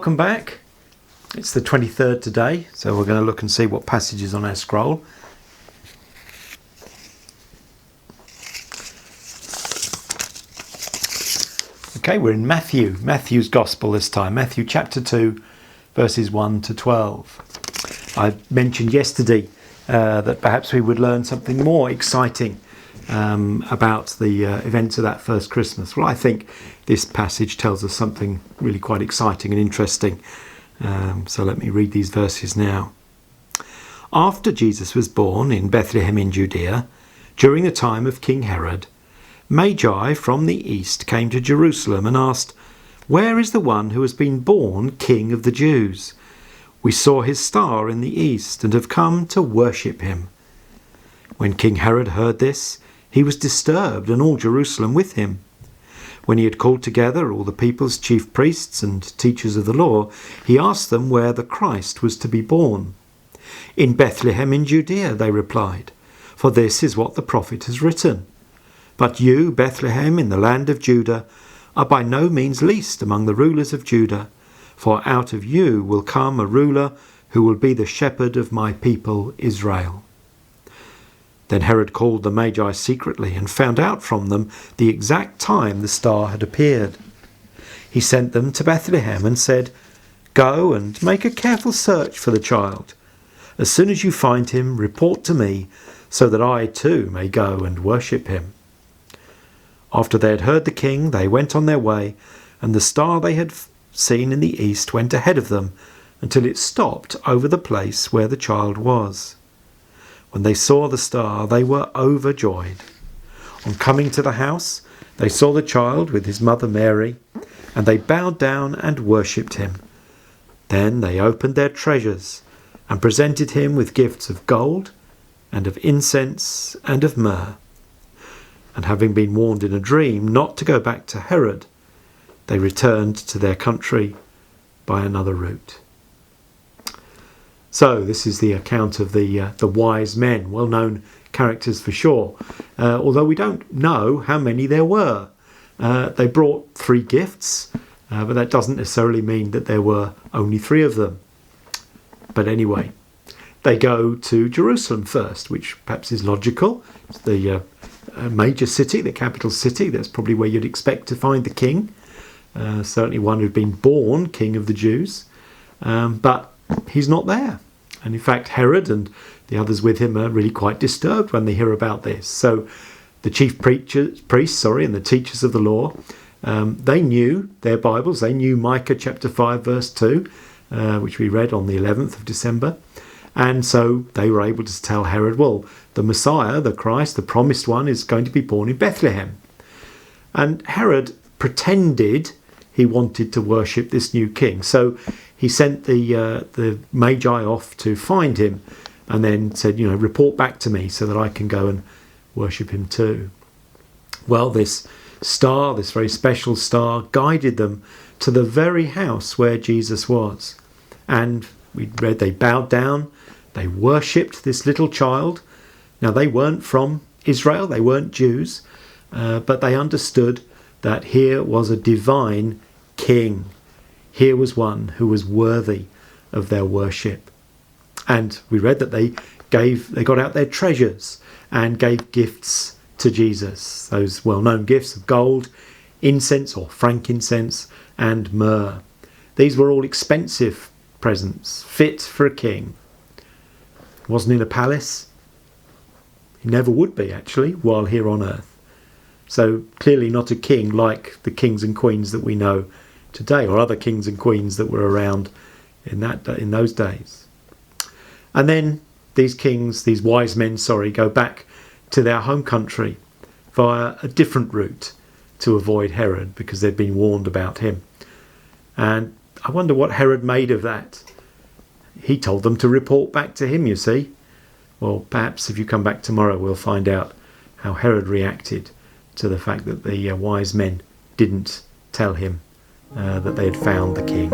welcome back. It's the 23rd today, so we're going to look and see what passage is on our scroll. Okay, we're in Matthew's Gospel this time, Matthew chapter 2, verses 1 to 12. I mentioned yesterday that perhaps we would learn something more exciting about the events of that first Christmas. Well, I think this passage tells us something really quite exciting and interesting. So let me read these verses now. After Jesus was born in Bethlehem in Judea, during the time of King Herod, Magi from the east came to Jerusalem and asked, "Where is the one who has been born King of the Jews? We saw his star in the east and have come to worship him." When King Herod heard this, he was disturbed, and all Jerusalem with him. When he had called together all the people's chief priests and teachers of the law, he asked them where the Christ was to be born. "In Bethlehem in Judea," they replied, "for this is what the prophet has written. But you, Bethlehem, in the land of Judah, are by no means least among the rulers of Judah, for out of you will come a ruler who will be the shepherd of my people Israel." Then Herod called the Magi secretly and found out from them the exact time the star had appeared. He sent them to Bethlehem and said, "Go and make a careful search for the child. As soon as you find him, report to me, so that I too may go and worship him." After they had heard the king, they went on their way, and the star they had seen in the east went ahead of them until it stopped over the place where the child was. When they saw the star, they were overjoyed. On coming to the house, they saw the child with his mother Mary, and they bowed down and worshipped him. Then they opened their treasures and presented him with gifts of gold and of incense and of myrrh. And having been warned in a dream not to go back to Herod, they returned to their country by another route. So this is the account of the wise men, well-known characters for sure, although we don't know how many there were. They brought 3 gifts, but that doesn't necessarily mean that there were only 3 of them. But anyway, they go to Jerusalem first, which perhaps is logical. It's the major city, the capital city. That's probably where you'd expect to find the king. Certainly one who'd been born King of the Jews. But he's not there. And in fact, Herod and the others with him are really quite disturbed when they hear about this. So the chief priests, and the teachers of the law, they knew their Bibles. They knew Micah chapter 5, verse 2, which we read on the 11th of December. And so they were able to tell Herod, well, the Messiah, the Christ, the promised one, is going to be born in Bethlehem. And Herod pretended he wanted to worship this new king. So he sent the Magi off to find him and then said, report back to me so that I can go and worship him too. Well, this star, this very special star, guided them to the very house where Jesus was. And we read they bowed down, they worshipped this little child. Now, they weren't from Israel, they weren't Jews, but they understood that here was a divine king. Here was one who was worthy of their worship. And we read that they got out their treasures and gave gifts to Jesus, those well-known gifts of gold, incense or frankincense, and myrrh. These were all expensive presents, fit for a king. He wasn't in a palace. He never would be, actually, while here on earth. So clearly not a king like the kings and queens that we know today, or other kings and queens that were around in those days. And then these wise men, go back to their home country via a different route to avoid Herod, because they'd been warned about him. And I wonder what Herod made of that. He told them to report back to him, you see. Well, perhaps if you come back tomorrow, we'll find out how Herod reacted to the fact that the wise men didn't tell him that they had found the king.